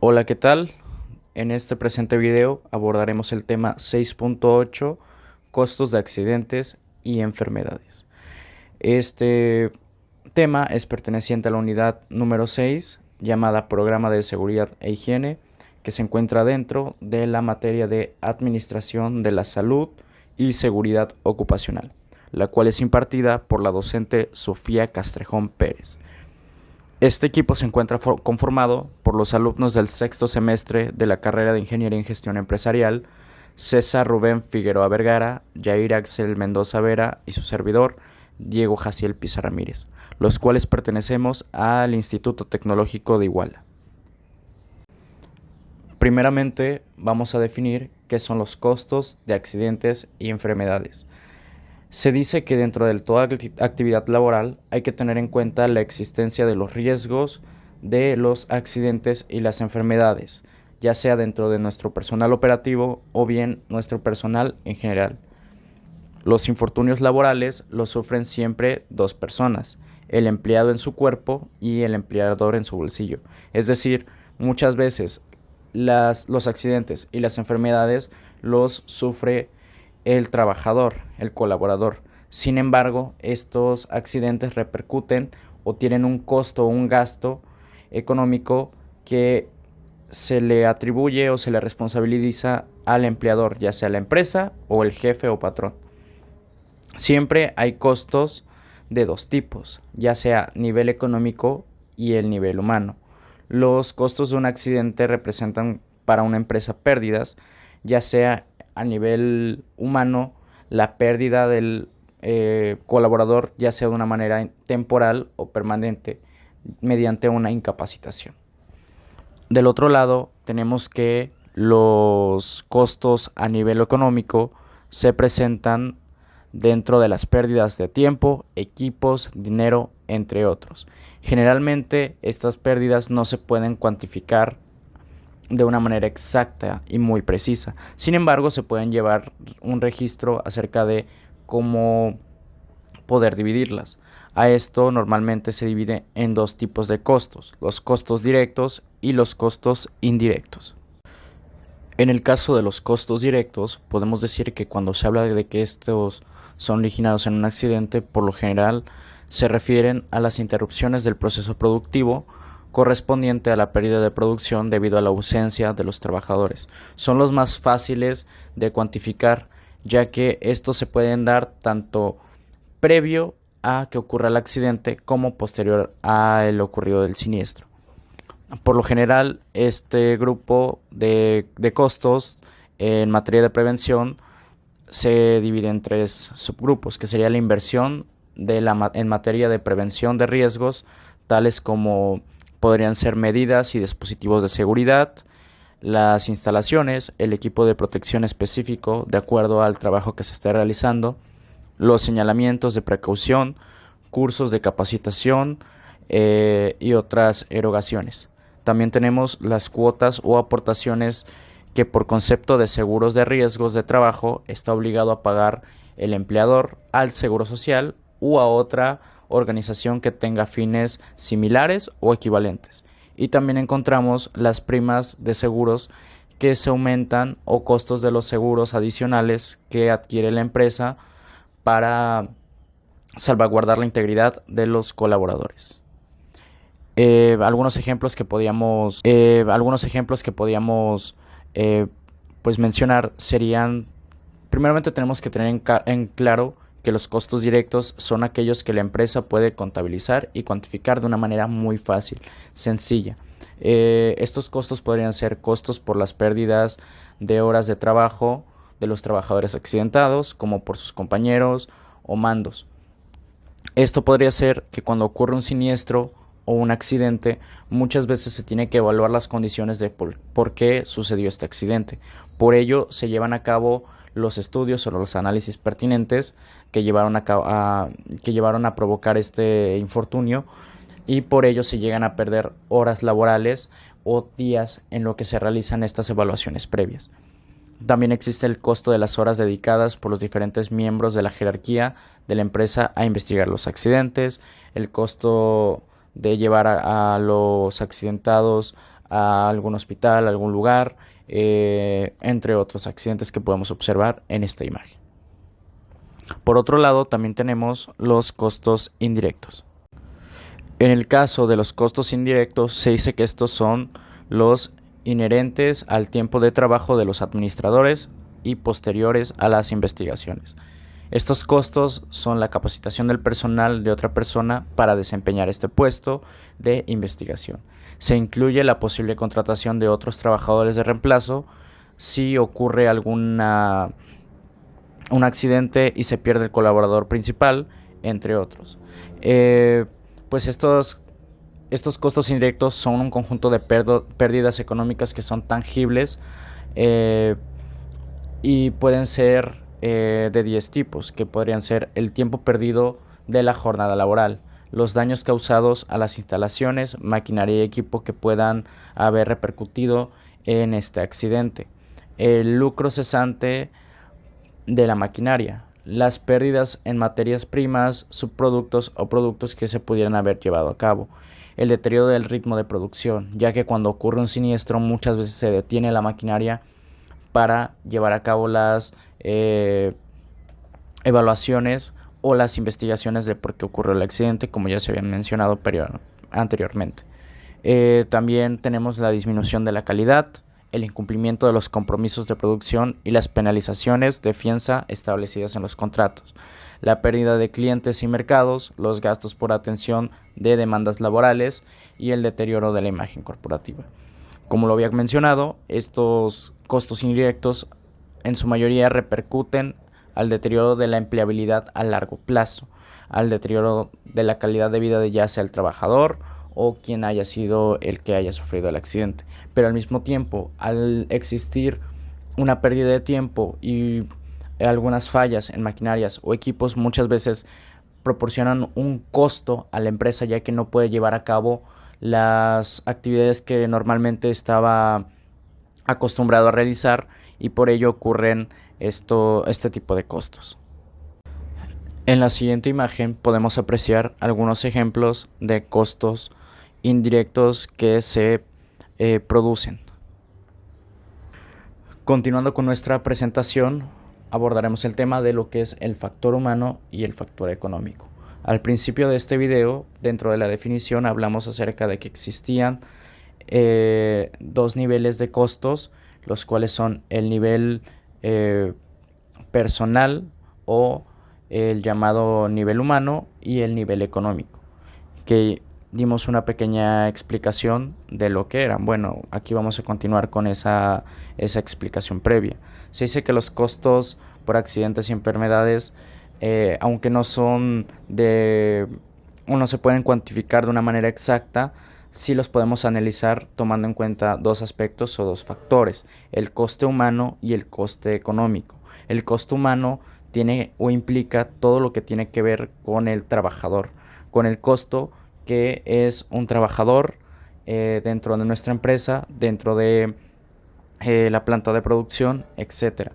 Hola, ¿qué tal? En este presente video abordaremos el tema 6.8, costos de accidentes y enfermedades. Este tema es perteneciente a la unidad número 6, llamada Programa de Seguridad e Higiene, que se encuentra dentro de la materia de Administración de la Salud y Seguridad Ocupacional, la cual es impartida por la docente Sofía Castrejón Pérez. Este equipo se encuentra conformado por los alumnos del sexto semestre de la carrera de Ingeniería en Gestión Empresarial, César Rubén Figueroa Vergara, Jair Axel Mendoza Vera y su servidor, Diego Jaciel Pizarro Ramírez, los cuales pertenecemos al Instituto Tecnológico de Iguala. Primeramente, vamos a definir qué son los costos de accidentes y enfermedades. Se dice que dentro de toda actividad laboral hay que tener en cuenta la existencia de los riesgos de los accidentes y las enfermedades, ya sea dentro de nuestro personal operativo o bien nuestro personal en general. Los infortunios laborales los sufren siempre dos personas, el empleado en su cuerpo y el empleador en su bolsillo. Es decir, muchas veces los accidentes y las enfermedades los sufre el trabajador, el colaborador. Sin embargo, estos accidentes repercuten o tienen un costo o un gasto económico que se le atribuye o se le responsabiliza al empleador, ya sea la empresa o el jefe o patrón. Siempre hay costos de dos tipos, ya sea nivel económico y el nivel humano. Los costos de un accidente representan para una empresa pérdidas, ya sea a nivel humano, la pérdida del colaborador, ya sea de una manera temporal o permanente, mediante una incapacitación. Del otro lado, tenemos que los costos a nivel económico se presentan dentro de las pérdidas de tiempo, equipos, dinero, entre otros. Generalmente estas pérdidas no se pueden cuantificar de una manera exacta y muy precisa. Sin embargo, se pueden llevar un registro acerca de cómo poder dividirlas. A esto normalmente se divide en dos tipos de costos, los costos directos y los costos indirectos. En el caso de los costos directos, podemos decir que cuando se habla de que estos son originados en un accidente, por lo general se refieren a las interrupciones del proceso productivo correspondiente a la pérdida de producción debido a la ausencia de los trabajadores. Son los más fáciles de cuantificar, ya que estos se pueden dar tanto previo a que ocurra el accidente como posterior a el ocurrido del siniestro. Por lo general, este grupo de costos en materia de prevención se divide en tres subgrupos, que sería la inversión en materia de prevención de riesgos, tales como podrían ser medidas y dispositivos de seguridad, las instalaciones, el equipo de protección específico de acuerdo al trabajo que se esté realizando, los señalamientos de precaución, cursos de capacitación y otras erogaciones. También tenemos las cuotas o aportaciones que por concepto de seguros de riesgos de trabajo está obligado a pagar el empleador al Seguro Social u a otra organización que tenga fines similares o equivalentes. Y también encontramos las primas de seguros que se aumentan o costos de los seguros adicionales que adquiere la empresa para salvaguardar la integridad de los colaboradores. Algunos ejemplos que podíamos pues mencionar serían, primeramente tenemos que tener en claro que los costos directos son aquellos que la empresa puede contabilizar y cuantificar de una manera muy fácil, sencilla. Estos costos podrían ser costos por las pérdidas de horas de trabajo de los trabajadores accidentados, como por sus compañeros o mandos. Esto podría ser que cuando ocurre un siniestro o un accidente, muchas veces se tiene que evaluar las condiciones de por qué sucedió este accidente. Por ello, se llevan a cabo los estudios o los análisis pertinentes que llevaron a provocar este infortunio, y por ello se llegan a perder horas laborales o días en lo que se realizan estas evaluaciones previas. También existe el costo de las horas dedicadas por los diferentes miembros de la jerarquía de la empresa a investigar los accidentes, el costo de llevar a los accidentados a algún hospital, a algún lugar, entre otros accidentes que podemos observar en esta imagen. Por otro lado, también tenemos los costos indirectos. En el caso de los costos indirectos, se dice que estos son los inherentes al tiempo de trabajo de los administradores y posteriores a las investigaciones. Estos costos son la capacitación del personal de otra persona para desempeñar este puesto de investigación. Se incluye la posible contratación de otros trabajadores de reemplazo si ocurre un accidente y se pierde el colaborador principal, entre otros. Pues estos costos indirectos son un conjunto de pérdidas económicas que son tangibles y pueden ser de 10 tipos, que podrían ser el tiempo perdido de la jornada laboral, los daños causados a las instalaciones, maquinaria y equipo que puedan haber repercutido en este accidente, el lucro cesante de la maquinaria, las pérdidas en materias primas, subproductos o productos que se pudieran haber llevado a cabo, el deterioro del ritmo de producción, ya que cuando ocurre un siniestro muchas veces se detiene la maquinaria para llevar a cabo las evaluaciones o las investigaciones de por qué ocurrió el accidente, como ya se habían mencionado anteriormente. También tenemos la disminución de la calidad, el incumplimiento de los compromisos de producción y las penalizaciones de fianza establecidas en los contratos, la pérdida de clientes y mercados, los gastos por atención de demandas laborales y el deterioro de la imagen corporativa. Como lo había mencionado, estos costos indirectos en su mayoría repercuten al deterioro de la empleabilidad a largo plazo, al deterioro de la calidad de vida de ya sea el trabajador o quien haya sido el que haya sufrido el accidente. Pero al mismo tiempo, al existir una pérdida de tiempo y algunas fallas en maquinarias o equipos, muchas veces proporcionan un costo a la empresa, ya que no puede llevar a cabo las actividades que normalmente estaba acostumbrado a realizar, y por ello ocurren este tipo de costos. En la siguiente imagen podemos apreciar algunos ejemplos de costos indirectos que se producen. Continuando con nuestra presentación, abordaremos el tema de lo que es el factor humano y el factor económico. Al principio de este video, dentro de la definición, hablamos acerca de que existían dos niveles de costos, los cuales son el nivel personal o el llamado nivel humano y el nivel económico, que dimos una pequeña explicación de lo que eran. Bueno, aquí vamos a continuar con esa explicación previa. Se dice que los costos por accidentes y enfermedades, aunque no son o no se pueden cuantificar de una manera exacta, sí los podemos analizar tomando en cuenta dos aspectos o dos factores: el coste humano y el coste económico. El coste humano tiene o implica todo lo que tiene que ver con el trabajador, con el costo que es un trabajador dentro de nuestra empresa, dentro de la planta de producción, etcétera.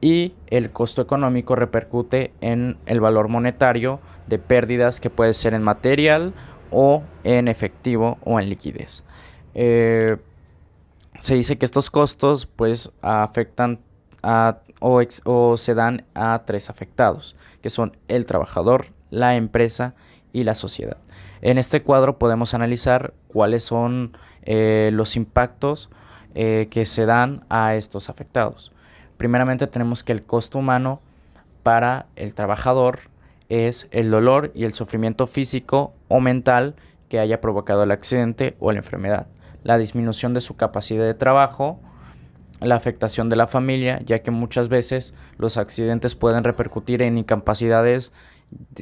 Y el costo económico repercute en el valor monetario de pérdidas que puede ser en material o en efectivo o en liquidez. Se dice que estos costos pues afectan o se dan a tres afectados, que son el trabajador, la empresa y la sociedad. En este cuadro podemos analizar cuáles son los impactos que se dan a estos afectados. Primeramente tenemos que el costo humano para el trabajador es el dolor y el sufrimiento físico o mental que haya provocado el accidente o la enfermedad, la disminución de su capacidad de trabajo, la afectación de la familia, ya que muchas veces los accidentes pueden repercutir en incapacidades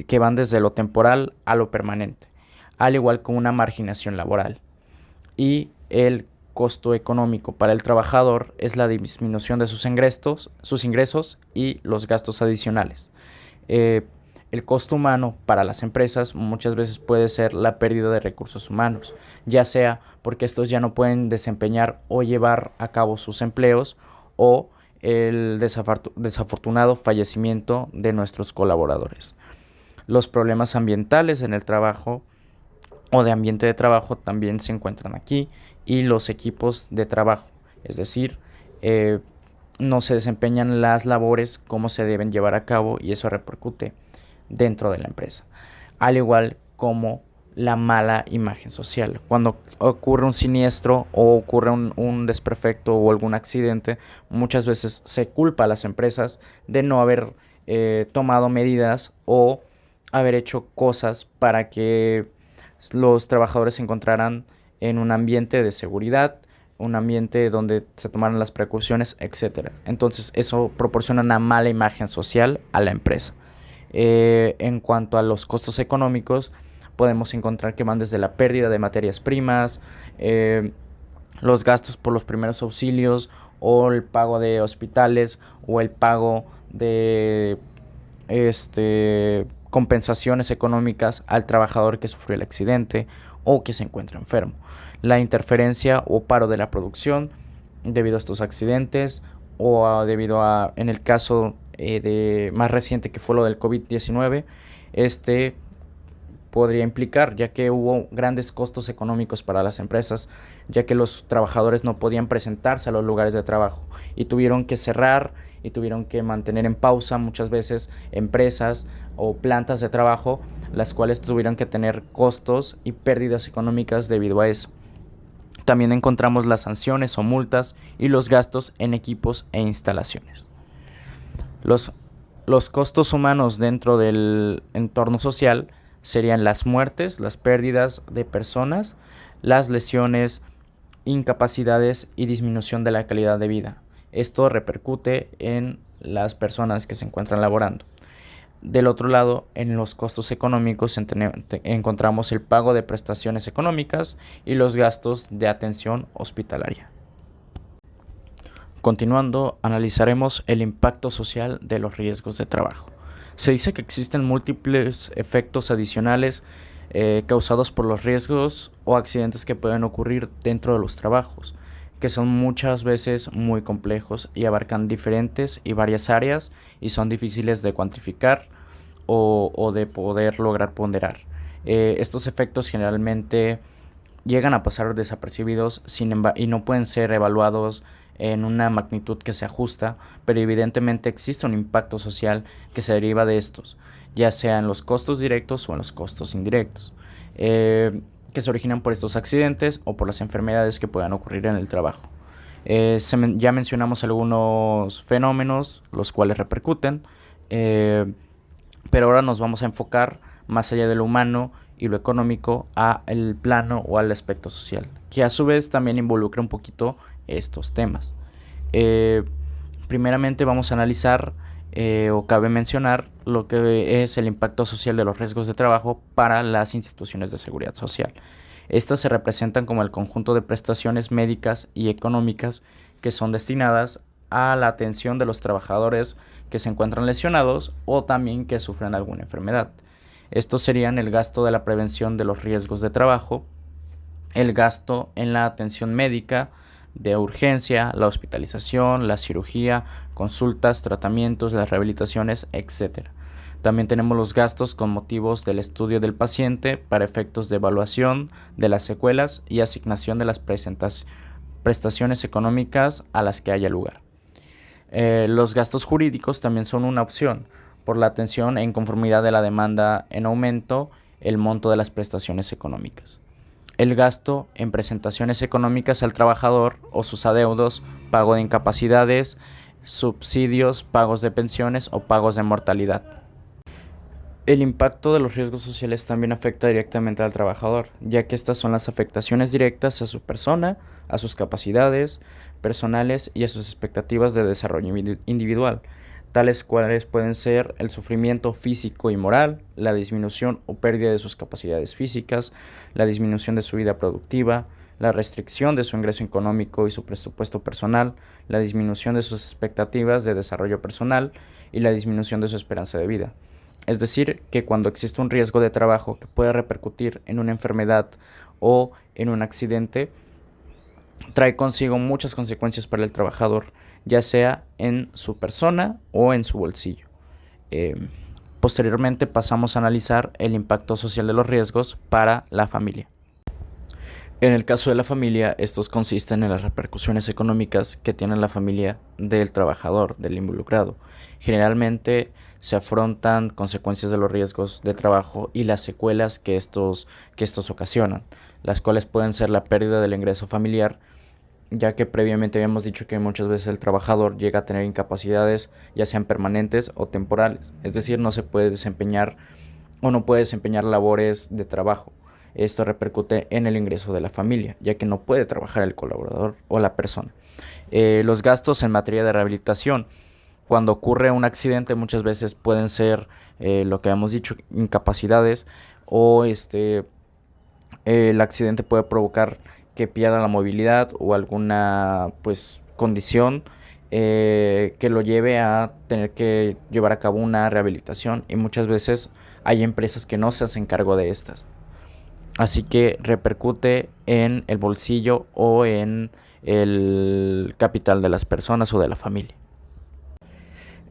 que van desde lo temporal a lo permanente, al igual que una marginación laboral. Y el costo económico para el trabajador es la disminución de sus ingresos y los gastos adicionales. El costo humano para las empresas muchas veces puede ser la pérdida de recursos humanos, ya sea porque estos ya no pueden desempeñar o llevar a cabo sus empleos, o el desafortunado fallecimiento de nuestros colaboradores. Los problemas ambientales en el trabajo o de ambiente de trabajo también se encuentran aquí, y los equipos de trabajo, es decir, eh, no se desempeñan las labores como se deben llevar a cabo y eso repercute dentro de la empresa. Al igual como la mala imagen social. Cuando ocurre un siniestro o ocurre un desperfecto o algún accidente, muchas veces se culpa a las empresas de no haber tomado medidas o haber hecho cosas para que los trabajadores se encontraran en un ambiente de seguridad, un ambiente donde se tomaran las precauciones, etcétera. Entonces eso proporciona una mala imagen social a la empresa. En cuanto a los costos económicos, podemos encontrar que van desde la pérdida de materias primas, los gastos por los primeros auxilios, o el pago de hospitales, o el pago de compensaciones económicas al trabajador que sufrió el accidente o que se encuentra enfermo. La interferencia o paro de la producción debido a estos accidentes, o debido a, en el caso de más reciente que fue lo del COVID-19, este podría implicar, ya que hubo grandes costos económicos para las empresas, ya que los trabajadores no podían presentarse a los lugares de trabajo y tuvieron que cerrar y tuvieron que mantener en pausa muchas veces empresas o plantas de trabajo, las cuales tuvieron que tener costos y pérdidas económicas debido a eso. También encontramos las sanciones o multas y los gastos en equipos e instalaciones. Los, los costos humanos dentro del entorno social serían las muertes, las pérdidas de personas, las lesiones, incapacidades y disminución de la calidad de vida. Esto repercute en las personas que se encuentran laborando. Del otro lado, en los costos económicos encontramos el pago de prestaciones económicas y los gastos de atención hospitalaria. Continuando, analizaremos el impacto social de los riesgos de trabajo. Se dice que existen múltiples efectos adicionales causados por los riesgos o accidentes que pueden ocurrir dentro de los trabajos, que son muchas veces muy complejos y abarcan diferentes y varias áreas y son difíciles de cuantificar o de poder lograr ponderar. Estos efectos generalmente llegan a pasar desapercibidos y no pueden ser evaluados en una magnitud que se ajusta, pero evidentemente existe un impacto social que se deriva de estos, ya sea en los costos directos o en los costos indirectos, que se originan por estos accidentes o por las enfermedades que puedan ocurrir en el trabajo. Ya mencionamos algunos fenómenos los cuales repercuten, pero ahora nos vamos a enfocar más allá de lo humano y lo económico a el plano o al aspecto social, que a su vez también involucra un poquito estos temas. Primeramente vamos a analizar o cabe mencionar lo que es el impacto social de los riesgos de trabajo para las instituciones de seguridad social. Estas se representan como el conjunto de prestaciones médicas y económicas que son destinadas a la atención de los trabajadores que se encuentran lesionados o también que sufren alguna enfermedad. Estos serían el gasto de la prevención de los riesgos de trabajo, el gasto en la atención médica de urgencia, la hospitalización, la cirugía, consultas, tratamientos, las rehabilitaciones, etc. También tenemos los gastos con motivos del estudio del paciente para efectos de evaluación de las secuelas y asignación de las prestaciones económicas a las que haya lugar. Los gastos jurídicos también son una opción por la atención en conformidad de la demanda en aumento, el monto de las prestaciones económicas. El gasto en presentaciones económicas al trabajador o sus adeudos, pago de incapacidades, subsidios, pagos de pensiones o pagos de mortalidad. El impacto de los riesgos sociales también afecta directamente al trabajador, ya que estas son las afectaciones directas a su persona, a sus capacidades personales y a sus expectativas de desarrollo individual, tales cuales pueden ser el sufrimiento físico y moral, la disminución o pérdida de sus capacidades físicas, la disminución de su vida productiva, la restricción de su ingreso económico y su presupuesto personal, la disminución de sus expectativas de desarrollo personal y la disminución de su esperanza de vida. Es decir, que cuando existe un riesgo de trabajo que puede repercutir en una enfermedad o en un accidente, trae consigo muchas consecuencias para el trabajador, ya sea en su persona o en su bolsillo. Eh, Posteriormente pasamos a analizar el impacto social de los riesgos para la familia. En el caso de la familia, estos consisten en las repercusiones económicas que tiene la familia del trabajador, del involucrado. Generalmente se afrontan consecuencias de los riesgos de trabajo y las secuelas que estos ocasionan, las cuales pueden ser la pérdida del ingreso familiar, ya que previamente habíamos dicho que muchas veces el trabajador llega a tener incapacidades, ya sean permanentes o temporales, es decir, no se puede desempeñar o no puede desempeñar labores de trabajo. Esto repercute en el ingreso de la familia, ya que no puede trabajar el colaborador o la persona. Los gastos en materia de rehabilitación. Cuando ocurre un accidente muchas veces pueden ser, lo que habíamos dicho, incapacidades o el accidente puede provocar que pierda la movilidad o alguna pues condición que lo lleve a tener que llevar a cabo una rehabilitación, y muchas veces hay empresas que no se hacen cargo de estas. Así que repercute en el bolsillo o en el capital de las personas o de la familia.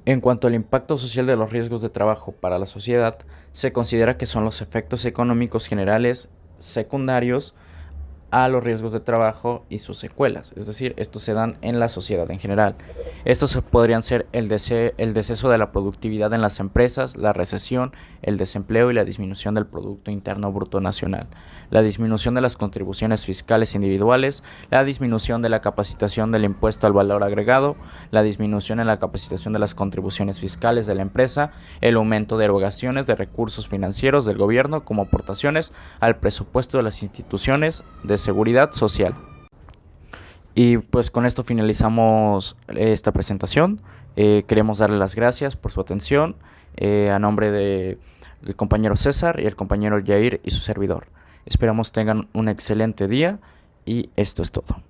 En cuanto al impacto social de los riesgos de trabajo para la sociedad, se considera que son los efectos económicos generales secundarios a los riesgos de trabajo y sus secuelas, es decir, estos se dan en la sociedad en general. Estos podrían ser el deceso de la productividad en las empresas, la recesión, el desempleo y la disminución del Producto Interno Bruto Nacional, la disminución de las contribuciones fiscales individuales, la disminución de la capacitación del impuesto al valor agregado, la disminución en la capacitación de las contribuciones fiscales de la empresa, el aumento de erogaciones de recursos financieros del gobierno como aportaciones al presupuesto de las instituciones de seguridad social. Y pues con esto finalizamos esta presentación. Queremos darle las gracias por su atención a nombre del compañero César y el compañero Jair y su servidor. Esperamos tengan un excelente día y esto es todo.